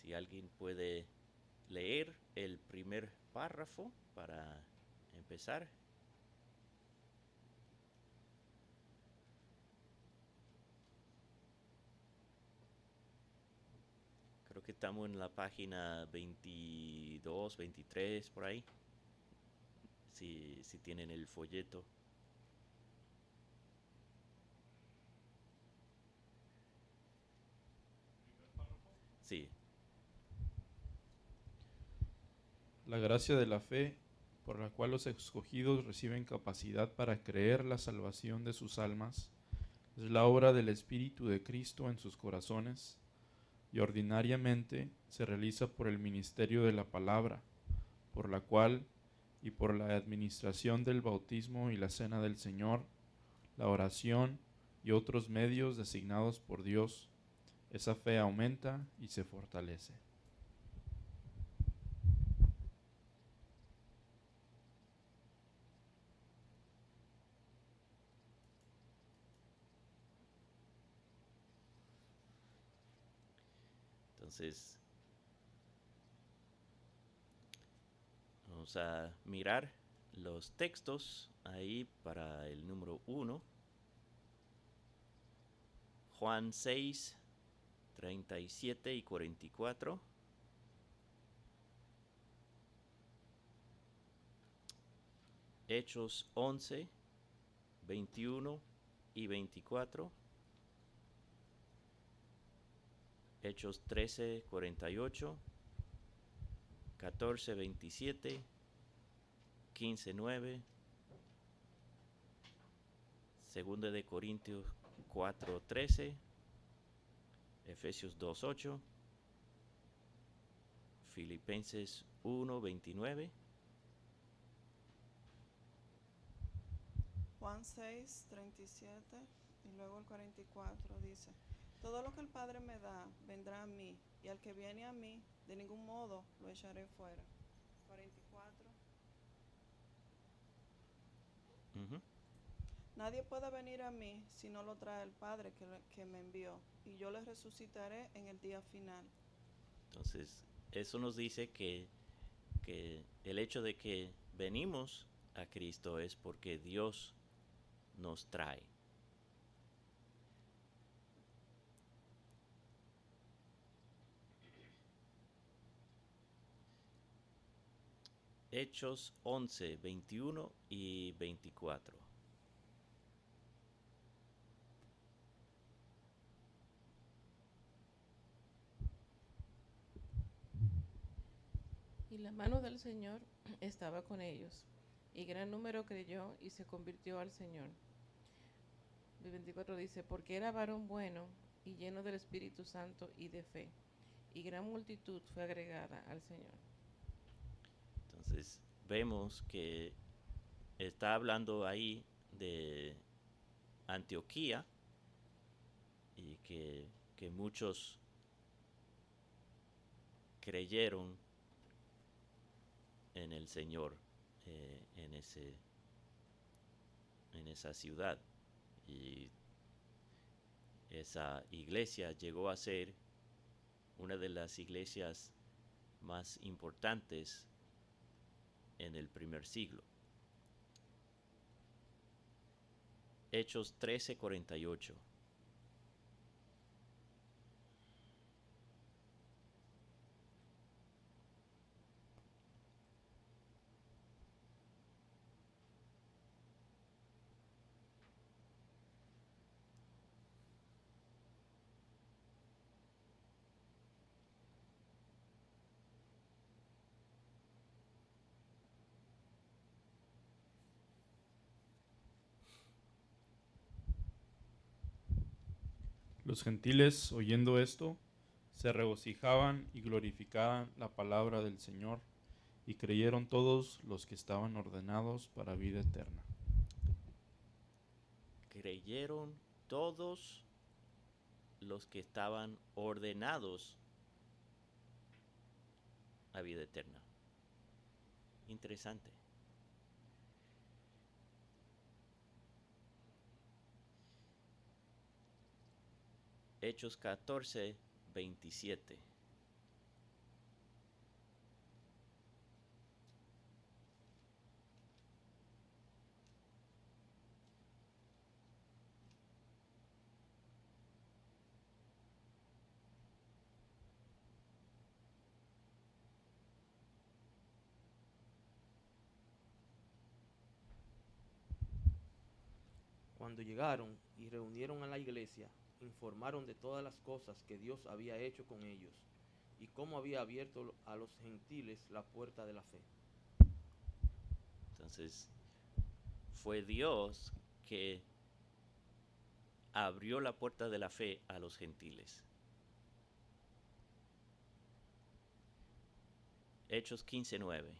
Si alguien puede leer el primer párrafo para empezar. Creo que estamos en la página 22, 23, por ahí. Si tienen el folleto. Sí. La gracia de la fe, por la cual los escogidos reciben capacidad para creer la salvación de sus almas, es la obra del Espíritu de Cristo en sus corazones y ordinariamente se realiza por el ministerio de la palabra, por la cual y por la administración del bautismo y la cena del Señor, la oración y otros medios designados por Dios, esa fe aumenta y se fortalece. Entonces, vamos a mirar los textos ahí para el número 1. Juan 6, 37 y 44. Hechos 11, 21 y 24. Hechos 13, 48. 14, 27. 15, 9. Segunda de Corintios 4, 13. Efesios 2, 8. Filipenses 1, 29. Juan 6, 37 y luego el 44 dice, todo lo que el Padre me da vendrá a mí, y al que viene a mí, de ningún modo lo echaré fuera. 44. Ujú. Nadie puede venir a mí si no lo trae el Padre que me envió, y yo le resucitaré en el día final. Entonces, eso nos dice que el hecho de que venimos a Cristo es porque Dios nos trae. Hechos 11, 21 y 24. Y la mano del Señor estaba con ellos, y gran número creyó y se convirtió al Señor. El 24 dice, porque era varón bueno y lleno del Espíritu Santo y de fe, y gran multitud fue agregada al Señor. Entonces, vemos que está hablando ahí de Antioquía y que muchos creyeron en el Señor en esa ciudad. Y esa iglesia llegó a ser una de las iglesias más importantes en el primer siglo. Hechos 13, 48. Los gentiles, oyendo esto, se regocijaban y glorificaban la palabra del Señor, y creyeron todos los que estaban ordenados para vida eterna. Creyeron todos los que estaban ordenados a vida eterna. Interesante. Hechos 14, 27. Cuando llegaron y reunieron a la iglesia, informaron de todas las cosas que Dios había hecho con ellos y cómo había abierto a los gentiles la puerta de la fe. Entonces, fue Dios que abrió la puerta de la fe a los gentiles. Hechos 15:9.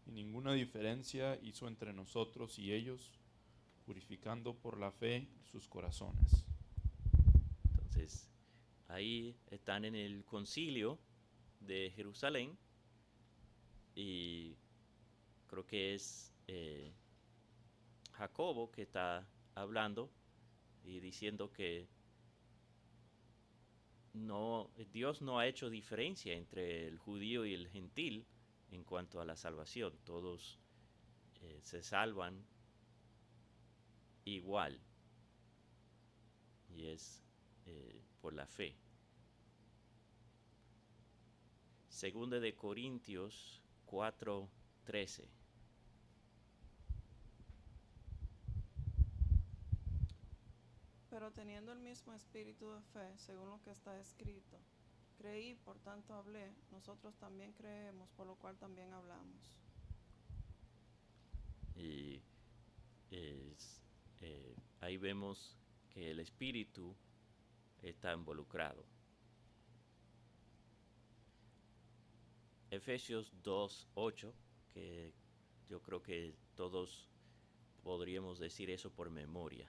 Y ninguna diferencia hizo entre nosotros y ellos, purificando por la fe sus corazones. Entonces, ahí están en el concilio de Jerusalén y creo que es Jacobo que está hablando y diciendo que Dios no ha hecho diferencia entre el judío y el gentil en cuanto a la salvación. Todos se salvan igual y es por la fe. Segunda de Corintios 4:13. Pero teniendo el mismo espíritu de fe, según lo que está escrito, creí, por tanto hablé, nosotros también creemos, por lo cual también hablamos. Y ahí vemos que el espíritu está involucrado. Efesios 2:8, que yo creo que todos podríamos decir eso por memoria.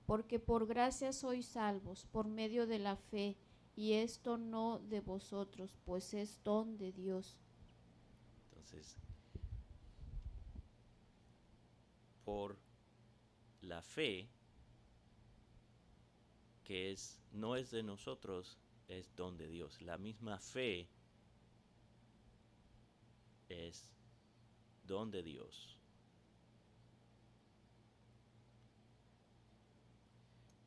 Porque por gracia sois salvos por medio de la fe, y esto no de vosotros, pues es don de Dios. Entonces, por la fe, que no es de nosotros, es don de Dios. La misma fe es don de Dios.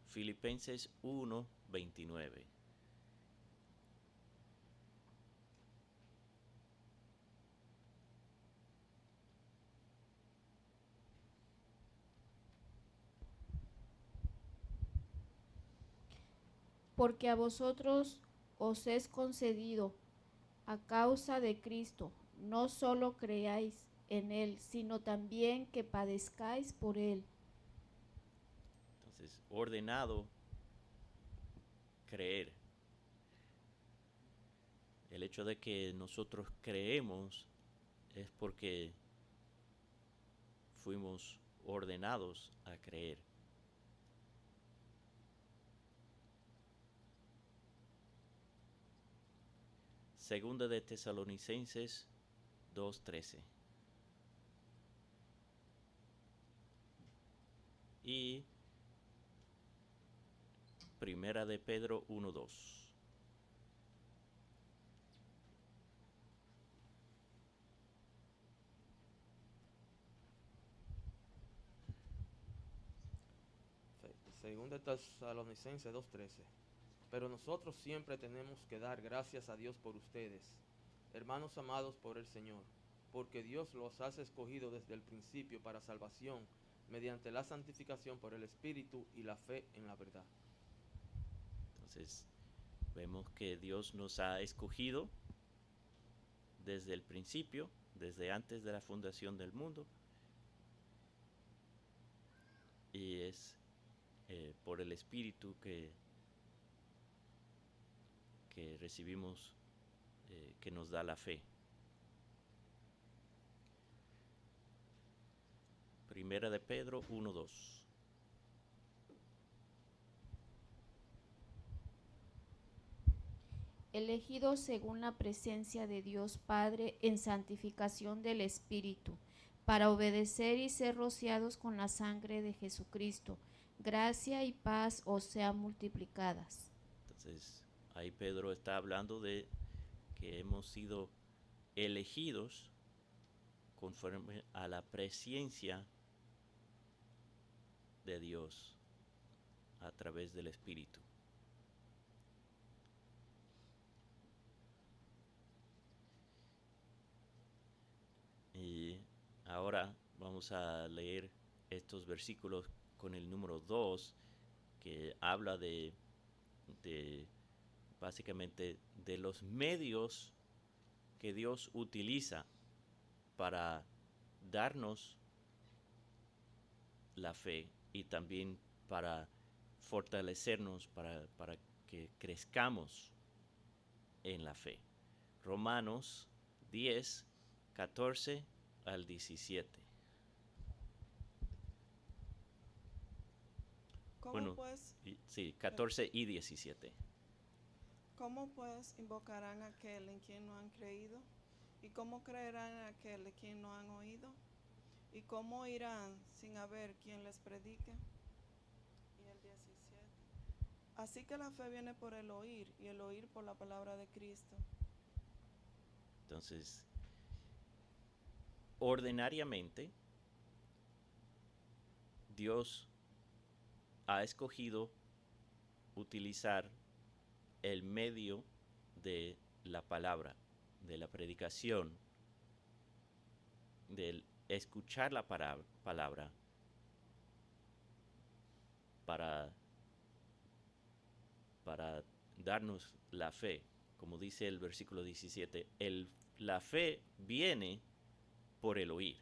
Filipenses 1:29. Porque a vosotros os es concedido, a causa de Cristo, no solo creáis en Él, sino también que padezcáis por Él. Entonces, ordenado creer. El hecho de que nosotros creemos es porque fuimos ordenados a creer. Segunda de Tesalonicenses 2:13. Y Primera de Pedro 1:2. Según de Tesalonicenses 2:13. Pero nosotros siempre tenemos que dar gracias a Dios por ustedes, hermanos amados por el Señor, porque Dios los ha escogido desde el principio para salvación, mediante la santificación por el Espíritu y la fe en la verdad. Entonces, vemos que Dios nos ha escogido desde el principio, desde antes de la fundación del mundo, y es por el Espíritu que recibimos, que nos da la fe. Primera de Pedro 1:2. Elegidos según la presencia de Dios Padre en santificación del Espíritu, para obedecer y ser rociados con la sangre de Jesucristo. Gracia y paz os sean multiplicadas. Entonces, ahí Pedro está hablando de que hemos sido elegidos conforme a la presencia de Dios a través del Espíritu. Y ahora vamos a leer estos versículos con el número 2, que habla de básicamente de los medios que Dios utiliza para darnos la fe y también para fortalecernos, para que crezcamos en la fe. Romanos 10, 14 al 17. ¿Cómo pues, Sí, 14 y 17. cómo pues invocarán a aquel en quien no han creído? ¿Y cómo creerán en aquel de quien no han oído? ¿Y cómo irán sin haber quien les predique? Y el 17. Así que la fe viene por el oír, y el oír por la palabra de Cristo. Entonces, ordinariamente, Dios ha escogido utilizar el medio de la palabra, de la predicación, del escuchar la palabra para darnos la fe. Como dice el versículo 17, la fe viene por el oír.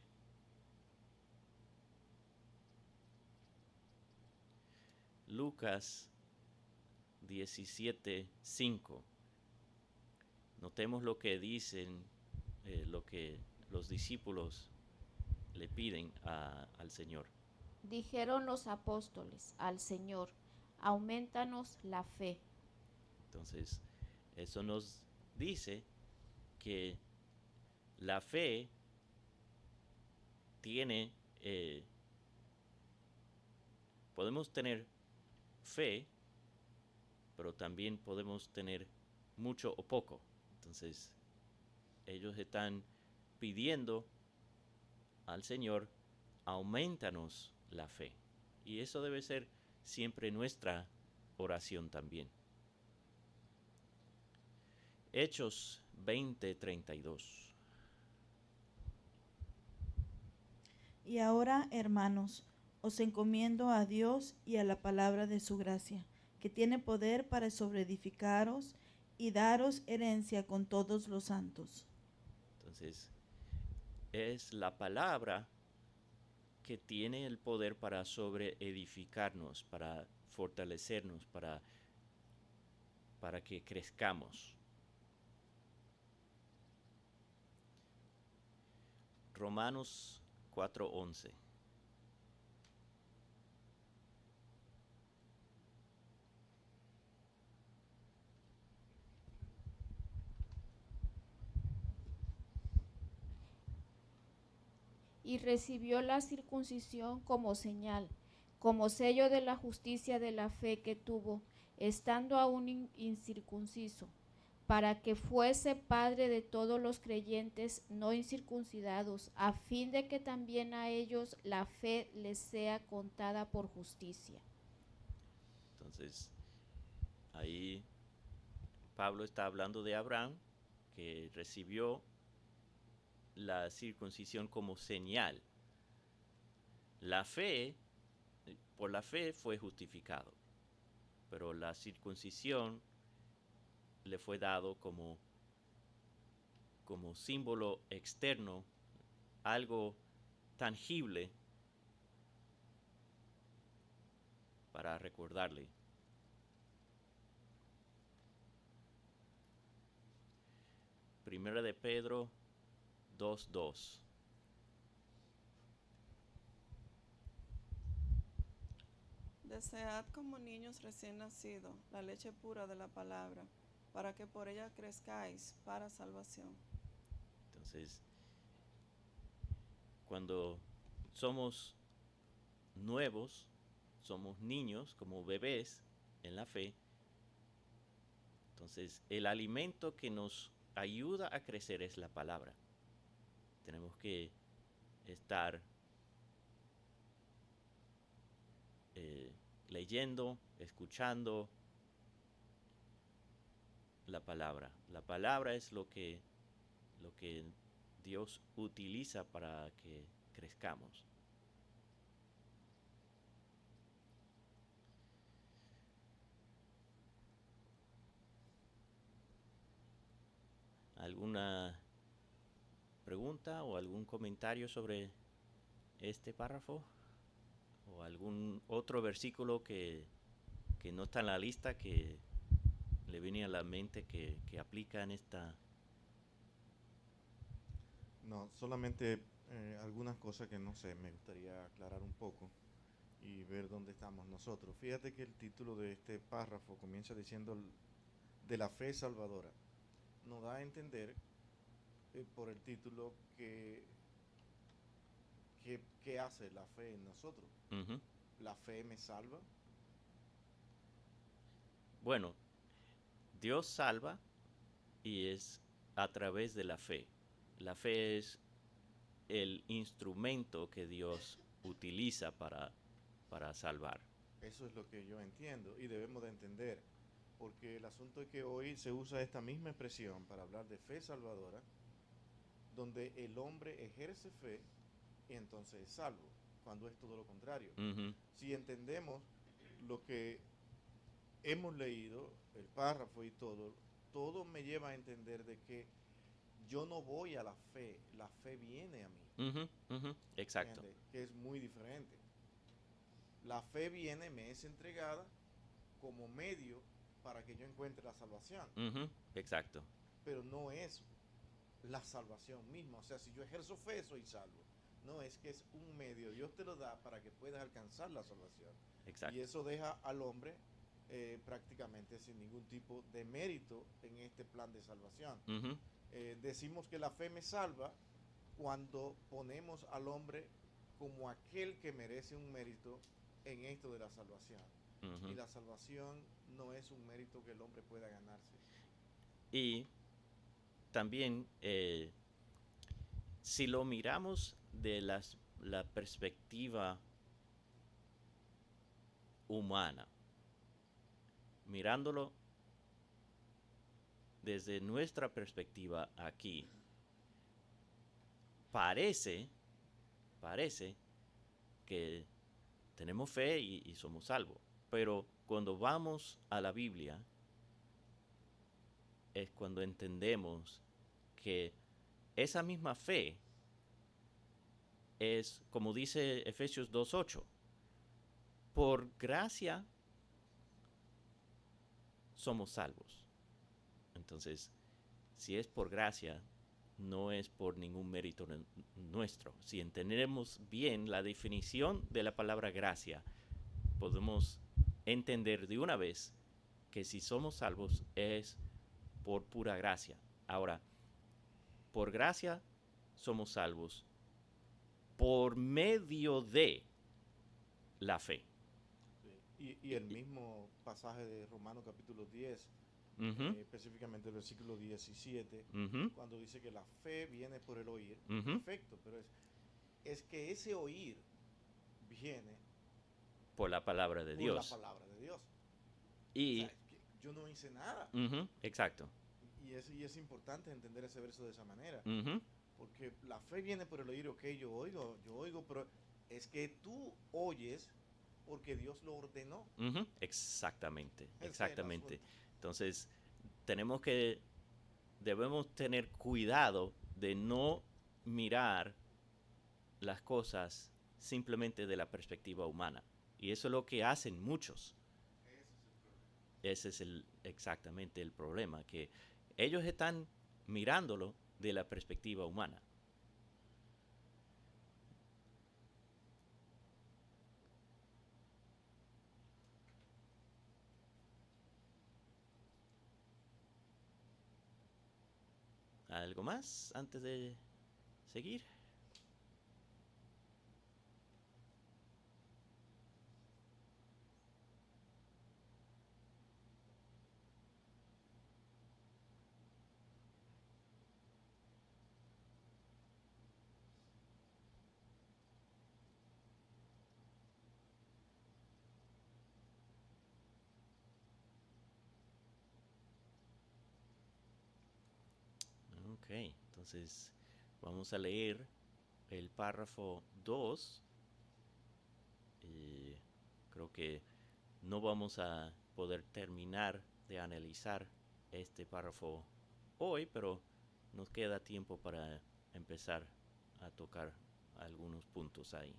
Lucas 17:5. Notemos lo que dicen, lo que los discípulos le piden al Señor. Dijeron los apóstoles al Señor, aumentanos la fe. Entonces, eso nos dice que la fe tiene, podemos tener fe, pero también podemos tener mucho o poco. Entonces, ellos están pidiendo al Señor, aumentanos la fe. Y eso debe ser siempre nuestra oración también. Hechos 20:32. Y ahora, hermanos, os encomiendo a Dios y a la palabra de su gracia, que tiene poder para sobreedificaros y daros herencia con todos los santos. Entonces, es la palabra que tiene el poder para sobreedificarnos, para fortalecernos, para que crezcamos. Romanos 4:11. Y recibió la circuncisión como señal, como sello de la justicia de la fe que tuvo, estando aún incircunciso, para que fuese padre de todos los creyentes no incircuncidados, a fin de que también a ellos la fe les sea contada por justicia. Entonces, ahí Pablo está hablando de Abraham, que recibió la circuncisión como señal. La fe, por la fe fue justificado, pero la circuncisión le fue dado como símbolo externo, algo tangible para recordarle. Primera de Pedro 2:2. Desead como niños recién nacidos la leche pura de la palabra, para que por ella crezcáis para salvación. Entonces, cuando somos nuevos, somos niños, como bebés en la fe, entonces el alimento que nos ayuda a crecer es la palabra. Tenemos que estar leyendo, escuchando la palabra. La palabra es lo que Dios utiliza para que crezcamos. ¿Alguna pregunta o algún comentario sobre este párrafo? ¿O algún otro versículo que no está en la lista que le viene a la mente que aplica en esta? No, solamente algunas cosas que no sé, me gustaría aclarar un poco y ver dónde estamos nosotros. Fíjate que el título de este párrafo comienza diciendo de la fe salvadora. Nos da a entender por el título que hace la fe en nosotros. Ujú. ¿La fe me salva? Bueno, Dios salva y es a través de la fe. La fe es el instrumento que Dios utiliza para salvar. Eso es lo que yo entiendo y debemos de entender, porque el asunto es que hoy se usa esta misma expresión para hablar de fe salvadora, donde el hombre ejerce fe y entonces es salvo, cuando es todo lo contrario. Ujú. Si entendemos lo que hemos leído, el párrafo y todo me lleva a entender de que yo no voy a la fe viene a mí. Ujú, ujú. Exacto. ¿Entiendes? Que es muy diferente. La fe viene, me es entregada como medio para que yo encuentre la salvación, Ujú. Exacto. pero no es la salvación misma. O sea, si yo ejerzo fe, soy salvo. No, es que es un medio, Dios te lo da para que puedas alcanzar la salvación. Exacto. Y eso deja al hombre prácticamente sin ningún tipo de mérito en este plan de salvación. Ujú. Decimos que la fe me salva cuando ponemos al hombre como aquel que merece un mérito en esto de la salvación. Ujú. Y la salvación no es un mérito que el hombre pueda ganarse. Y también, si lo miramos de la perspectiva humana, mirándolo desde nuestra perspectiva aquí, parece que tenemos fe y somos salvos. Pero cuando vamos a la Biblia, es cuando entendemos que esa misma fe es, como dice Efesios 2:8, por gracia somos salvos. Entonces, si es por gracia, no es por ningún mérito nuestro. Si entendemos bien la definición de la palabra gracia, podemos entender de una vez que si somos salvos es por pura gracia. Ahora, por gracia somos salvos por medio de la fe. Y el mismo pasaje de Romanos capítulo 10, Ujú, específicamente el versículo 17, ujú, cuando dice que la fe viene por el oír, ujú. perfecto, pero es que ese oír viene Por la palabra de por Dios. la palabra de Dios. O Y, sea, es que yo no hice nada. ujú, exacto. Y es importante entender ese verso de esa manera. Ujú, Porque la fe viene por el oír, ok, yo oigo, pero es que tú oyes porque Dios lo ordenó. ujú. Exactamente, Ese es el exactamente. asunto. Entonces, debemos tener cuidado de no mirar las cosas simplemente de la perspectiva humana. Y eso es lo que hacen muchos. Ese es exactamente el problema, que ellos están mirándolo de la perspectiva humana. ¿Algo más antes de seguir? Ok, entonces vamos a leer el párrafo 2. Creo que no vamos a poder terminar de analizar este párrafo hoy, pero nos queda tiempo para empezar a tocar algunos puntos ahí.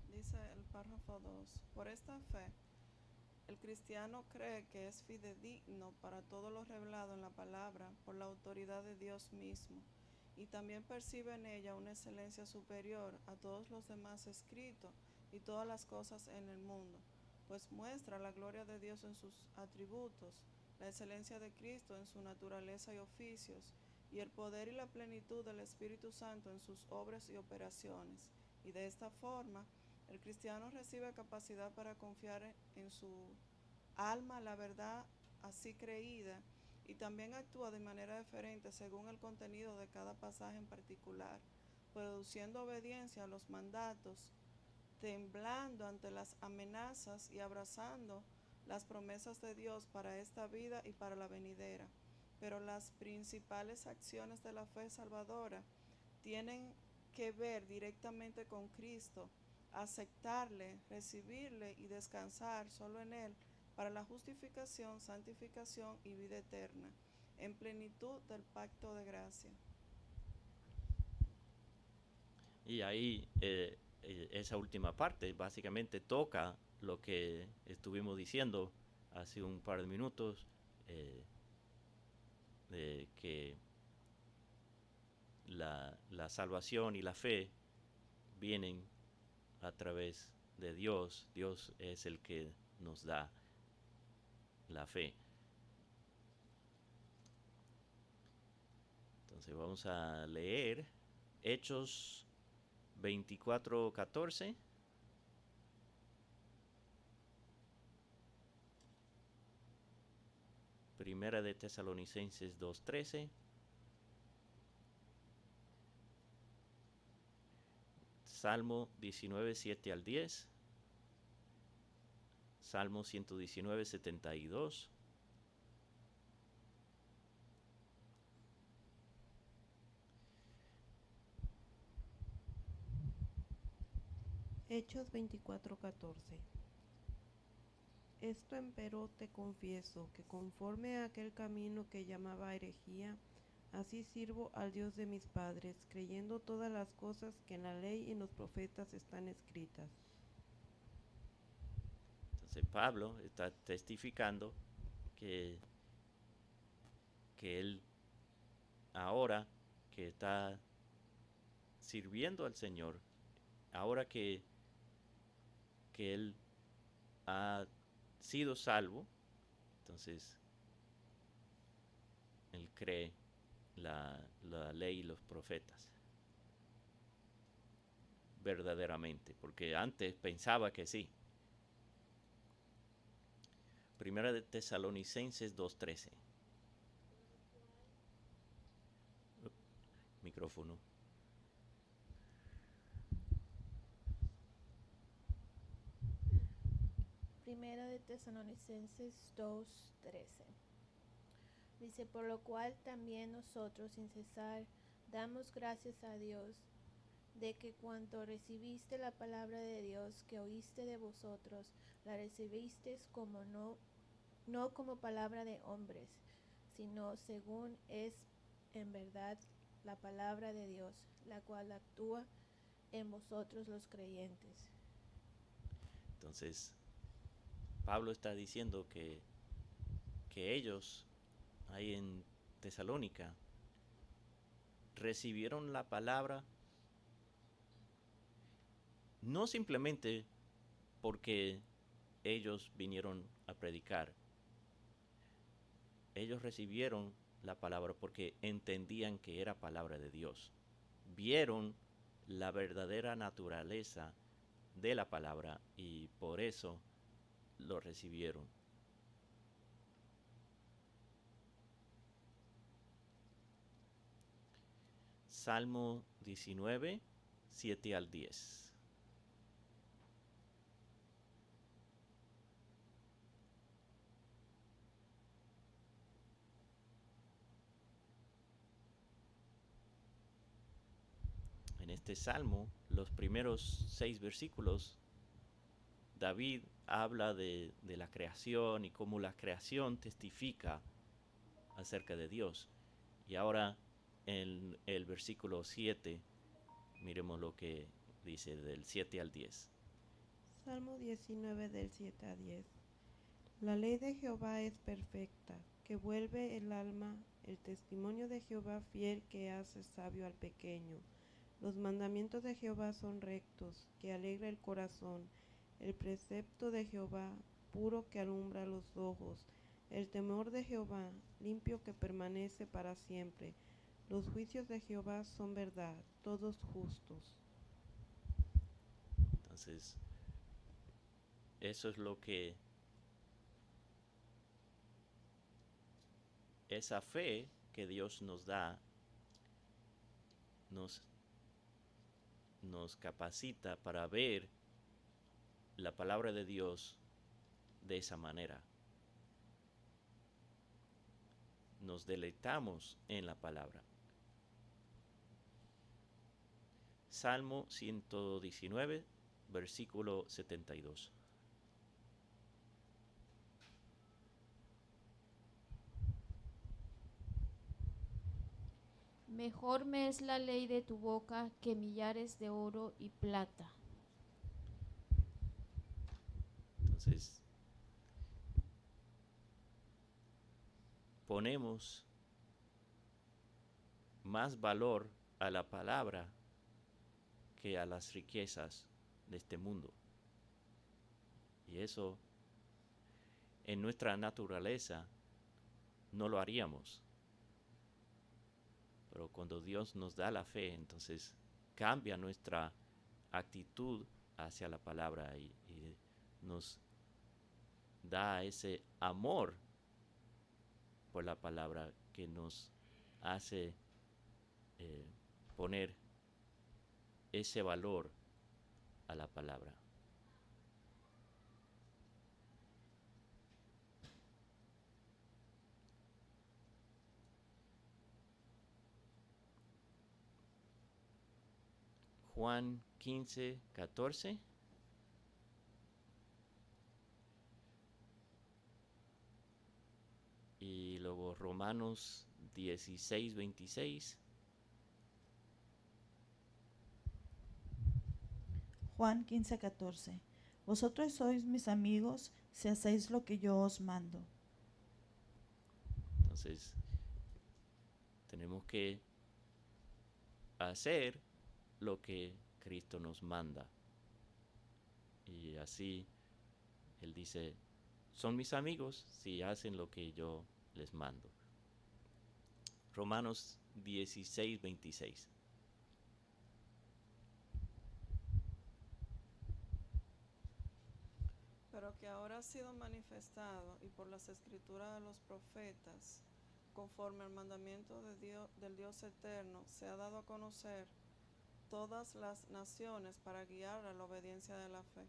Dice el párrafo 2, por esta fe, el cristiano cree que es fidedigno para todo lo revelado en la palabra por la autoridad de Dios mismo, y también percibe en ella una excelencia superior a todos los demás escritos y todas las cosas en el mundo, pues muestra la gloria de Dios en sus atributos, la excelencia de Cristo en su naturaleza y oficios, y el poder y la plenitud del Espíritu Santo en sus obras y operaciones, y de esta forma, el cristiano recibe capacidad para confiar en su alma la verdad así creída y también actúa de manera diferente según el contenido de cada pasaje en particular, produciendo obediencia a los mandatos, temblando ante las amenazas y abrazando las promesas de Dios para esta vida y para la venidera. Pero las principales acciones de la fe salvadora tienen que ver directamente con Cristo, aceptarle, recibirle y descansar solo en Él para la justificación, santificación y vida eterna, en plenitud del pacto de gracia. Y ahí esa última parte básicamente toca lo que estuvimos diciendo hace un par de minutos, de que la salvación y la fe vienen a través de Dios. Dios es el que nos da la fe. Entonces vamos a leer Hechos 24:14. Primera de Tesalonicenses 2:13. Salmo 19, 7 al 10. Salmo 119, 72. Hechos 24:14. Esto empero te confieso, que conforme a aquel camino que llamaba herejía, así sirvo al Dios de mis padres, creyendo todas las cosas que en la ley y en los profetas están escritas. Entonces Pablo está testificando que él ahora que está sirviendo al Señor, ahora que él ha sido salvo, entonces él cree la ley y los profetas verdaderamente, porque antes pensaba que sí. Primera de Tesalonicenses 2:13. Micrófono. Primera de Tesalonicenses 2:13. Dice, por lo cual también nosotros sin cesar damos gracias a Dios de que cuanto recibiste la palabra de Dios que oíste de vosotros, la recibisteis como no como palabra de hombres, sino según es en verdad la palabra de Dios, la cual actúa en vosotros los creyentes. Entonces, Pablo está diciendo que ellos ahí en Tesalónica recibieron la palabra no simplemente porque ellos vinieron a predicar. Ellos recibieron la palabra porque entendían que era palabra de Dios. Vieron la verdadera naturaleza de la palabra y por eso lo recibieron. Salmo 19, 7 al 10. este salmo, los primeros 6 versículos, David habla de la creación y cómo la creación testifica acerca de Dios. Y ahora en el versículo 7, miremos lo que dice del 7 al 10. Salmo 19 del 7 a 10. La ley de Jehová es perfecta, que vuelve el alma, el testimonio de Jehová fiel que hace sabio al pequeño. Los mandamientos de Jehová son rectos, que alegra el corazón. El precepto de Jehová, puro que alumbra los ojos. El temor de Jehová, limpio que permanece para siempre. Los juicios de Jehová son verdad, todos justos. Entonces, eso es lo que esa fe que Dios nos da nos capacita para ver la palabra de Dios de esa manera. Nos deleitamos en la palabra. Salmo 119, versículo 72. Mejor me es la ley de tu boca que millares de oro y plata. Entonces, ponemos más valor a la palabra que a las riquezas de este mundo. Y eso en nuestra naturaleza no lo haríamos. Pero cuando Dios nos da la fe, entonces cambia nuestra actitud hacia la palabra y nos da ese amor por la palabra que nos hace poner ese valor a la palabra. Juan 15, 14. Y luego Romanos 16, 26. Juan 15:14. Vosotros sois mis amigos si hacéis lo que yo os mando. Entonces, tenemos que hacer lo que Cristo nos manda. Y así, Él dice, son mis amigos si hacen lo que yo les mando. Romanos 16, 26. Pero que ahora ha sido manifestado y por las escrituras de los profetas, conforme al mandamiento de Dios, del Dios eterno, se ha dado a conocer todas las naciones para guiar a la obediencia de la fe.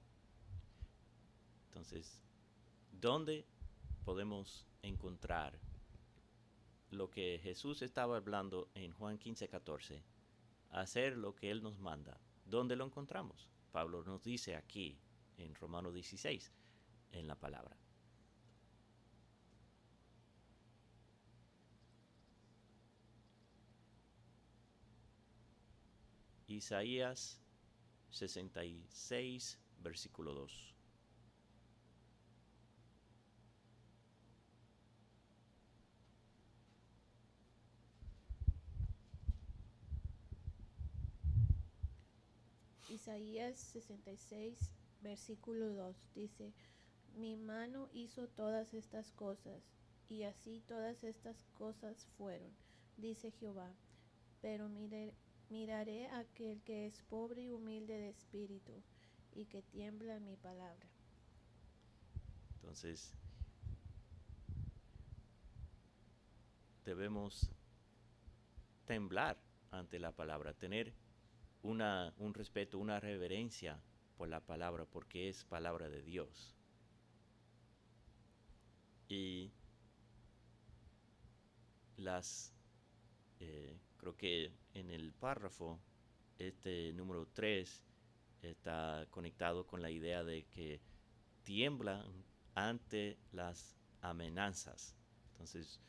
Entonces, ¿dónde podemos encontrar lo que Jesús estaba hablando en Juan 15, 14? Hacer lo que Él nos manda. ¿Dónde lo encontramos? Pablo nos dice aquí, en Romanos 16, en la palabra. Isaías 66, versículo 2. Isaías 66, versículo 2 dice, mi mano hizo todas estas cosas, y así todas estas cosas fueron, dice Jehová, pero miraré a aquel que es pobre y humilde de espíritu, y que tiembla mi palabra. Entonces, debemos temblar ante la palabra, tener un respeto, una reverencia por la palabra, porque es palabra de Dios. Y creo que en el párrafo este número 3 está conectado con la idea de que tiemblan ante las amenazas. Entonces,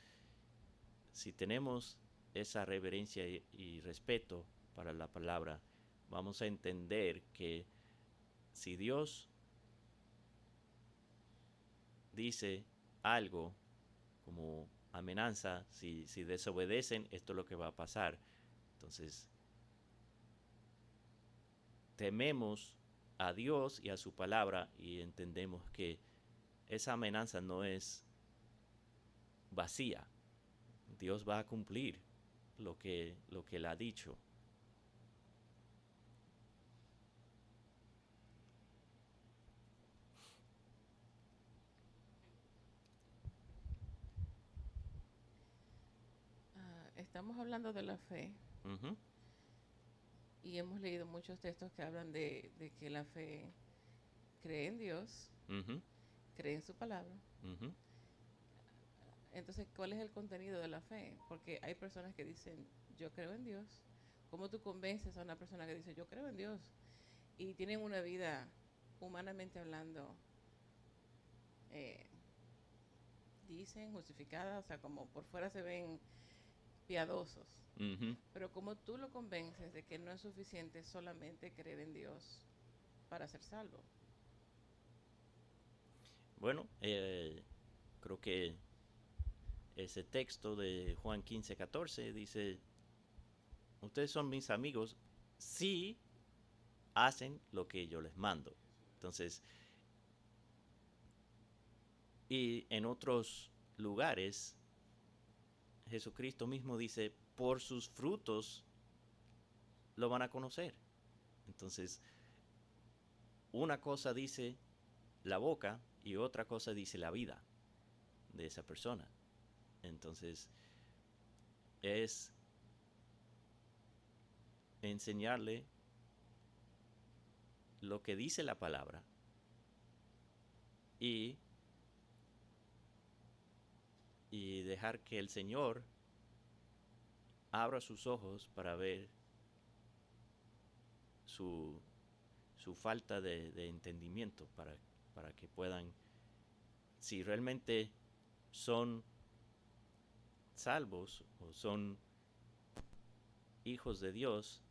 si tenemos esa reverencia y respeto para la palabra, vamos a entender que si Dios dice algo como amenaza, si desobedecen, esto es lo que va a pasar. Entonces, tememos a Dios y a su palabra y entendemos que esa amenaza no es vacía. Dios va a cumplir lo que Él ha dicho. Estamos hablando de la fe Ujú, y hemos leído muchos textos que hablan de que la fe cree en Dios, ujú, cree en su palabra. ujú. Entonces, ¿cuál es el contenido de la fe? Porque hay personas que dicen, yo creo en Dios. ¿Cómo tú convences a una persona que dice, yo creo en Dios? Y tienen una vida, humanamente hablando, eh, dicen, justificada, o sea, como por fuera se ven piadosos. Ujú. Pero ¿cómo tú lo convences de que no es suficiente solamente creer en Dios para ser salvo? Bueno, creo que ese texto de Juan 15:14 dice, ustedes son mis amigos si hacen lo que yo les mando. Entonces, y en otros lugares, Jesucristo mismo dice, por sus frutos lo van a conocer. Entonces, una cosa dice la boca y otra cosa dice la vida de esa persona. Entonces, es enseñarle lo que dice la palabra y dejar que el Señor abra sus ojos para ver su falta de entendimiento, para que puedan, si realmente son salvos o son hijos de Dios,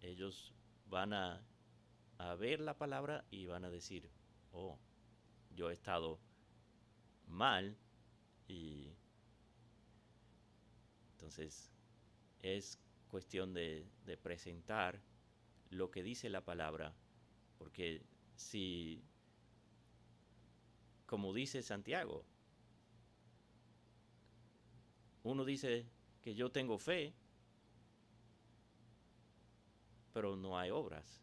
ellos van a ver la palabra y van a decir, oh, yo he estado mal, y entonces es cuestión de presentar lo que dice la palabra, porque si, como dice Santiago, uno dice que yo tengo fe, pero no hay obras.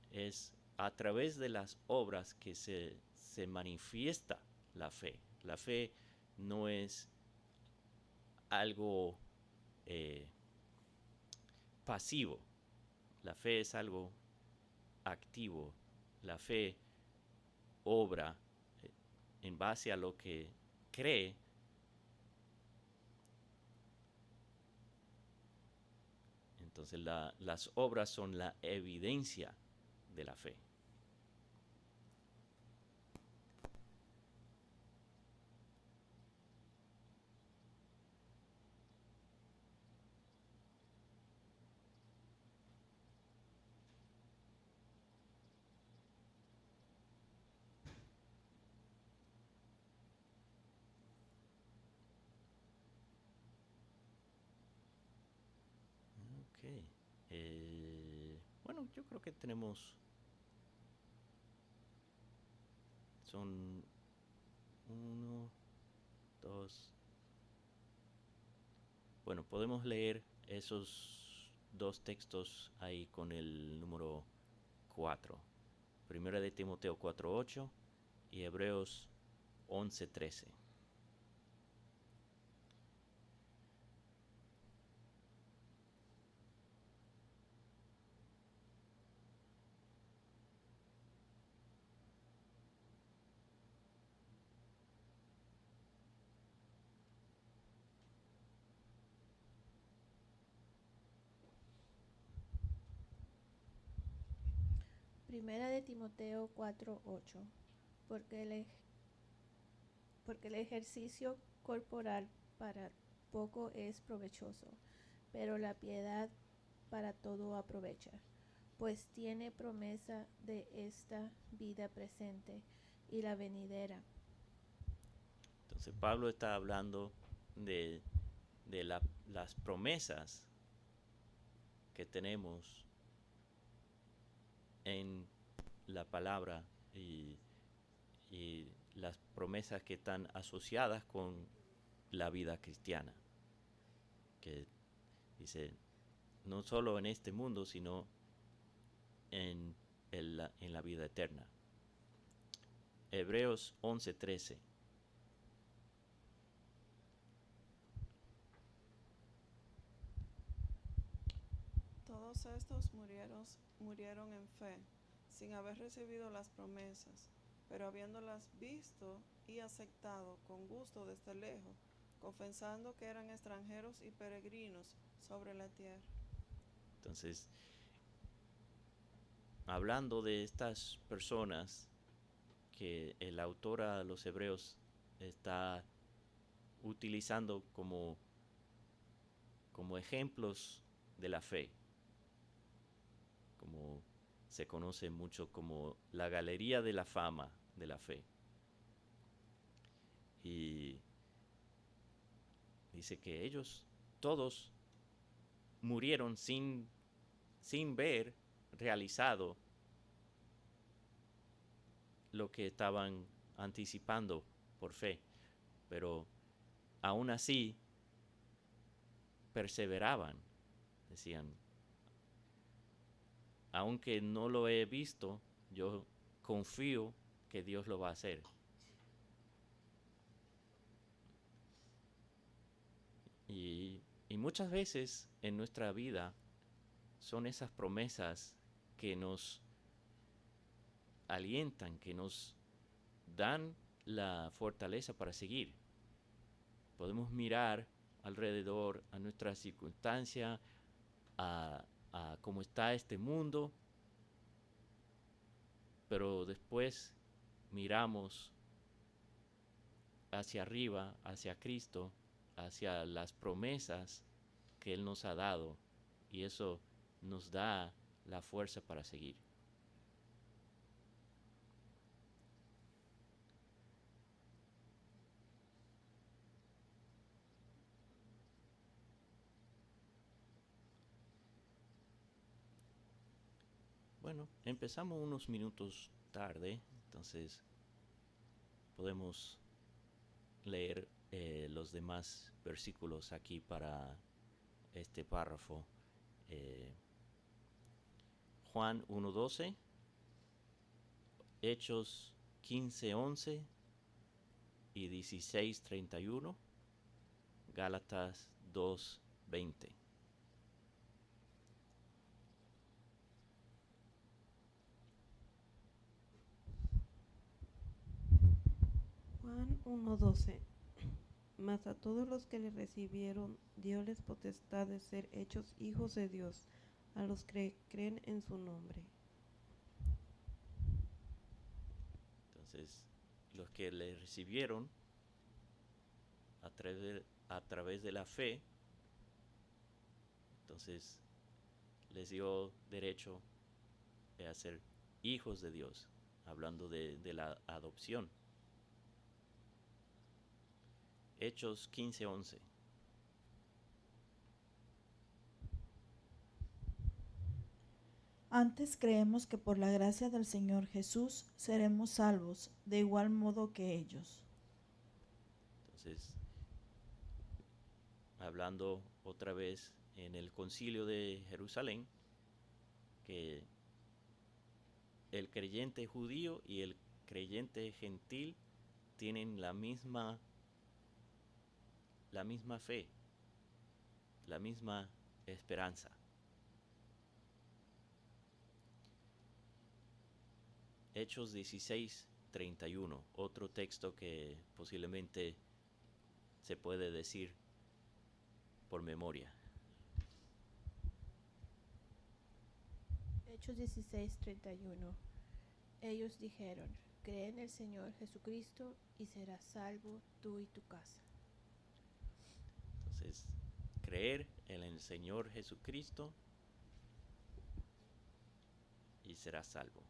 Es a través de las obras que se manifiesta la fe. La fe no es algo pasivo. La fe es algo activo. La fe obra en base a lo que cree. Entonces las obras son la evidencia de la fe. Ok. Bueno, yo creo que tenemos... Son 1, 2... Bueno, podemos leer esos dos textos ahí con el número 4. Primera de Timoteo 4:8 y Hebreos 11:13. Primera de Timoteo 4:8. Porque el ejercicio corporal para poco es provechoso, pero la piedad para todo aprovecha, pues tiene promesa de esta vida presente y la venidera. Entonces Pablo está hablando de las promesas que tenemos en la palabra y las promesas que están asociadas con la vida cristiana, que dice no solo en este mundo, sino en la vida eterna. Hebreos 11:13. Todos estos murieron en fe, sin haber recibido las promesas, pero habiéndolas visto y aceptado con gusto desde lejos, confesando que eran extranjeros y peregrinos sobre la tierra. Entonces, hablando de estas personas que el autor a los Hebreos está utilizando como ejemplos de la fe, como se conoce mucho como la galería de la fama de la fe. Y dice que ellos todos murieron sin ver realizado lo que estaban anticipando por fe, pero aún así perseveraban, decían, aunque no lo he visto, yo confío que Dios lo va a hacer. Y muchas veces en nuestra vida son esas promesas que nos alientan, que nos dan la fortaleza para seguir. Podemos mirar alrededor a nuestra circunstancia, a cómo está este mundo, pero después miramos hacia arriba, hacia Cristo, hacia las promesas que Él nos ha dado, y eso nos da la fuerza para seguir. Bueno, empezamos unos minutos tarde, entonces podemos leer los demás versículos aquí para este párrafo. Juan 1:12, Hechos 15:11 y 16:31, Gálatas 2:20. Juan 1:12. Mas a todos los que le recibieron, dióles potestad de ser hechos hijos de Dios, a los que creen en su nombre. Entonces, los que le recibieron a través de la fe, entonces les dio derecho a ser hijos de Dios, hablando de la adopción. Hechos 15:11. Antes creemos que por la gracia del Señor Jesús seremos salvos, de igual modo que ellos. Entonces, hablando otra vez en el concilio de Jerusalén, que el creyente judío y el creyente gentil tienen la misma fe, la misma esperanza. Hechos 16:31, otro texto que posiblemente se puede decir por memoria. Hechos 16:31. Ellos dijeron, cree en el Señor Jesucristo y serás salvo tú y tu casa. Entonces, creer en el Señor Jesucristo y serás salvo.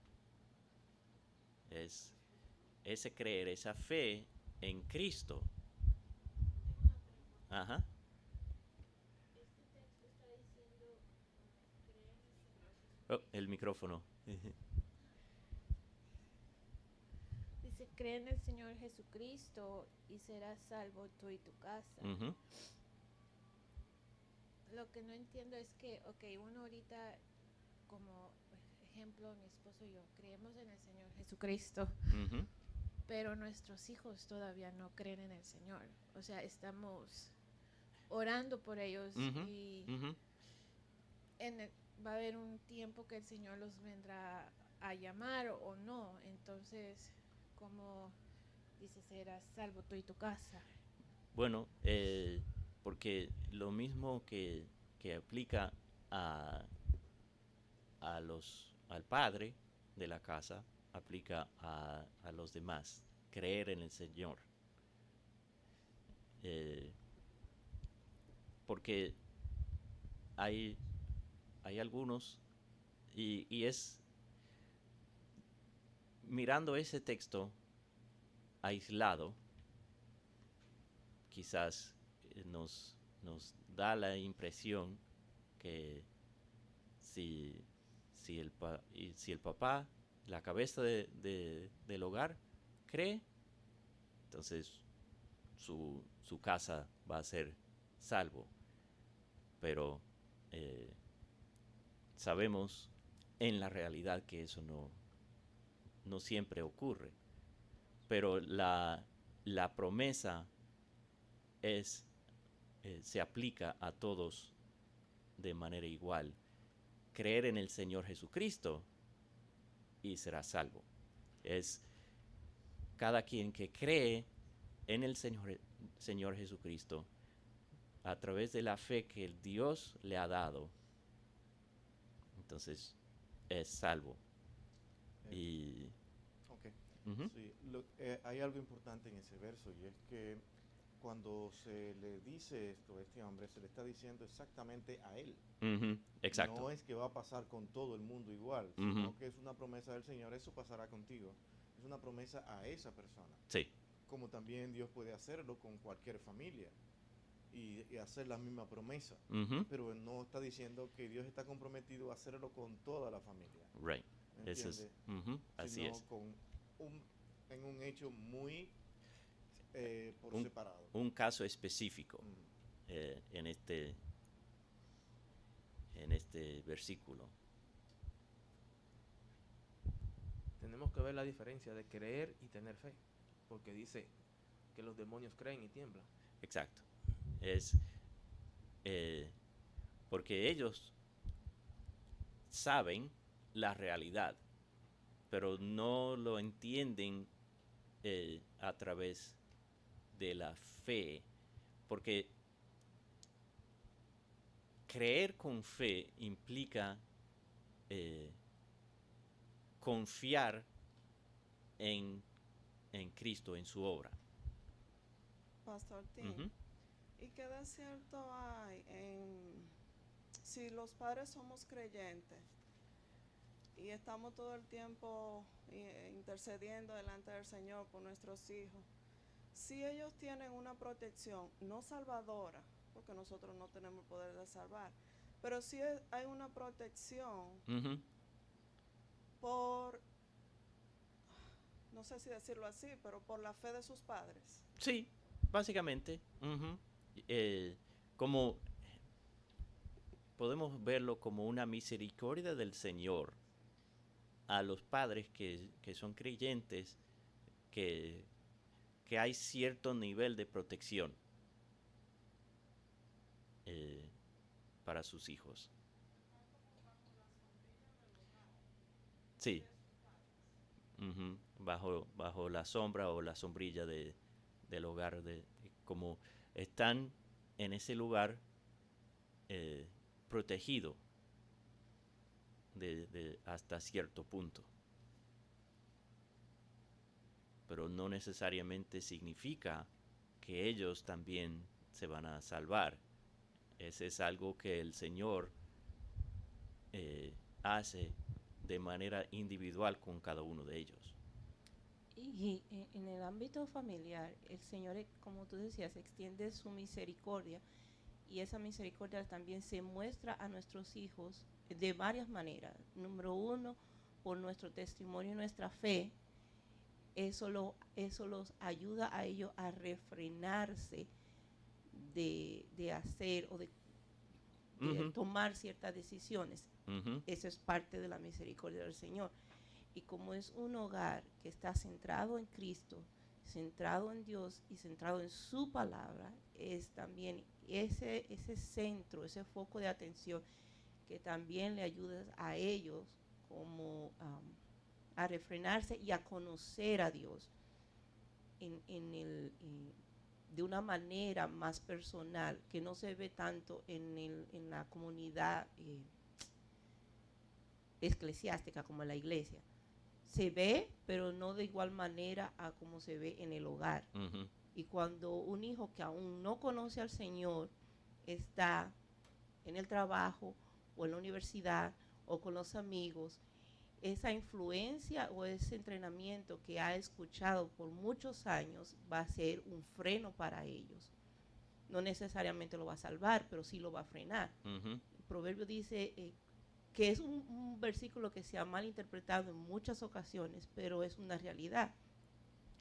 Es ese creer, esa fe en Cristo. Ajá. Oh, el micrófono. Dice, cree en el Señor Jesucristo y serás salvo tú y tu casa. Ujú. Lo que no entiendo es que, uno ahorita, como ejemplo, mi esposo y yo, creemos en el Señor Jesucristo, Ujú. pero nuestros hijos todavía no creen en el Señor. O sea, estamos orando por ellos Ujú. y Ujú. va a haber un tiempo que el Señor los vendrá a llamar o no. Entonces, como dice, serás salvo tú y tu casa. Bueno, porque lo mismo que aplica al padre de la casa, aplica a los demás. Creer en el Señor. Porque hay algunos, y es mirando ese texto aislado, quizás nos da la impresión que si el papá, la cabeza del hogar, cree, entonces su casa va a ser salvo. Pero sabemos en la realidad que eso no siempre ocurre. Pero la promesa se aplica a todos de manera igual. Creer en el Señor Jesucristo y será salvo. Es cada quien que cree en el Señor Jesucristo a través de la fe que el Dios le ha dado, entonces es salvo. Y Ok. ujú. Sí, hay algo importante en ese verso, y es que cuando se le dice esto a este hombre, se le está diciendo exactamente a él. Ujú, exacto. No es que va a pasar con todo el mundo igual, Ujú. sino que es una promesa del Señor, eso pasará contigo. Es una promesa a esa persona. Sí. Como también Dios puede hacerlo con cualquier familia y hacer la misma promesa. Ujú. Pero no está diciendo que Dios está comprometido a hacerlo con toda la familia. Right. ¿Me Eso es, entiendes? ujú, así Sino es. en un hecho muy por Un- separado. Un caso específico Mm. en este versículo. Tenemos que ver la diferencia de creer y tener fe, porque dice que los demonios creen y tiemblan. Exacto. Es porque ellos saben la realidad, pero no lo entienden a través de la fe, porque creer con fe implica confiar en Cristo, en su obra. Pastor Tim, Ujú. ¿y qué de cierto hay en si los padres somos creyentes y estamos todo el tiempo intercediendo delante del Señor por nuestros hijos? Si ellos tienen una protección, no salvadora, porque nosotros no tenemos el poder de salvar, pero sí hay una protección Ujú. por, no sé si decirlo así, pero por la fe de sus padres. Sí, básicamente. Ujú. Como podemos verlo como una misericordia del Señor a los padres que son creyentes, que hay cierto nivel de protección para sus hijos. Sí. Ujú. Bajo la sombra o la sombrilla del hogar, como están en ese lugar protegido. hasta cierto punto. Pero no necesariamente significa que ellos también se van a salvar. Ese es algo que el Señor hace de manera individual con cada uno de ellos. Y en el ámbito familiar, el Señor, como tú decías, extiende su misericordia, y esa misericordia también se muestra a nuestros hijos de varias maneras. Número uno, por nuestro testimonio y nuestra fe. Eso los ayuda a ellos a refrenarse de hacer o de tomar ciertas decisiones. Eso es parte de la misericordia del Señor. Y como es un hogar que está centrado en Cristo, centrado en Dios y centrado en su palabra, es también ese centro, ese foco de atención que también le ayuda a ellos como a refrenarse y a conocer a Dios de una manera más personal, que no se ve tanto en la comunidad eclesiástica como en la iglesia. Se ve, pero no de igual manera a como se ve en el hogar. Y cuando un hijo que aún no conoce al Señor está en el trabajo o en la universidad o con los amigos, esa influencia o ese entrenamiento que ha escuchado por muchos años va a ser un freno para ellos. No necesariamente lo va a salvar, pero sí lo va a frenar. El proverbio dice que es un versículo que se ha mal interpretado en muchas ocasiones, pero es una realidad.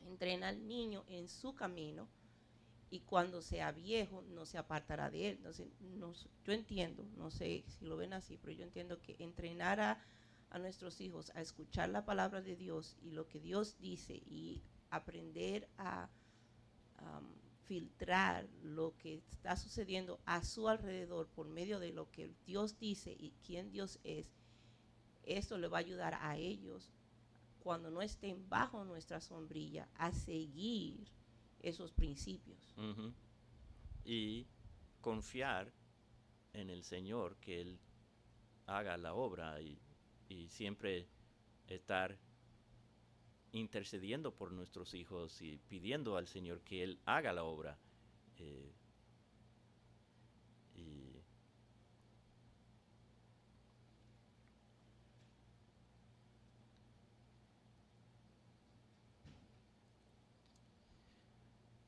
Entrena al niño en su camino, y cuando sea viejo no se apartará de él. Entonces, yo entiendo, no sé si lo ven así, pero yo entiendo que entrenar a nuestros hijos a escuchar la palabra de Dios y lo que Dios dice, y aprender a filtrar lo que está sucediendo a su alrededor por medio de lo que Dios dice y quién Dios es, esto le va a ayudar a ellos, cuando no estén bajo nuestra sombrilla, a seguir esos principios. Y confiar en el Señor, que Él haga la obra, y siempre estar intercediendo por nuestros hijos y pidiendo al Señor que Él haga la obra.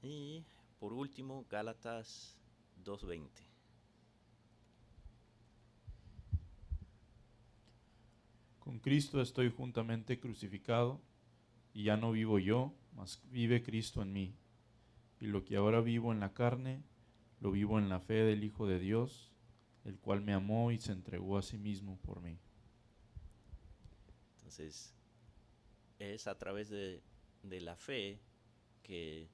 Y por último, Gálatas 2:20. Con Cristo estoy juntamente crucificado, y ya no vivo yo, mas vive Cristo en mí. Y lo que ahora vivo en la carne, lo vivo en la fe del Hijo de Dios, el cual me amó y se entregó a sí mismo por mí. Entonces, es a través de la fe que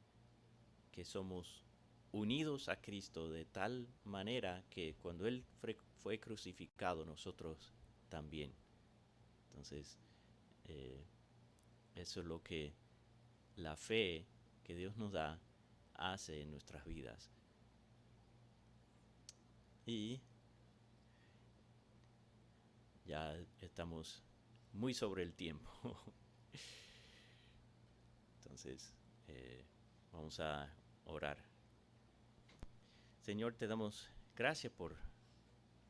somos unidos a Cristo de tal manera que cuando Él fue crucificado, nosotros también. Entonces, eso es lo que la fe que Dios nos da hace en nuestras vidas. Y ya estamos muy sobre el tiempo. Entonces, vamos a orar. Señor, te damos gracias por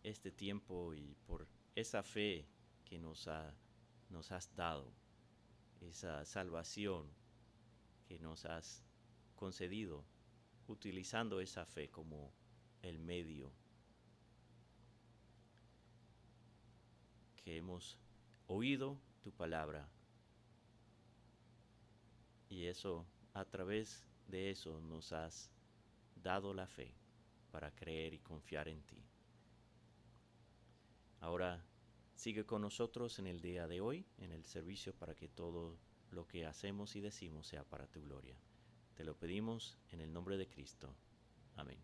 este tiempo y por esa fe que nos has dado, esa salvación que nos has concedido, utilizando esa fe como el medio, que hemos oído tu palabra, y eso, a través de eso, nos has dado la fe para creer y confiar en ti. Ahora sigue con nosotros en el día de hoy, en el servicio, para que todo lo que hacemos y decimos sea para tu gloria. Te lo pedimos en el nombre de Cristo. Amén.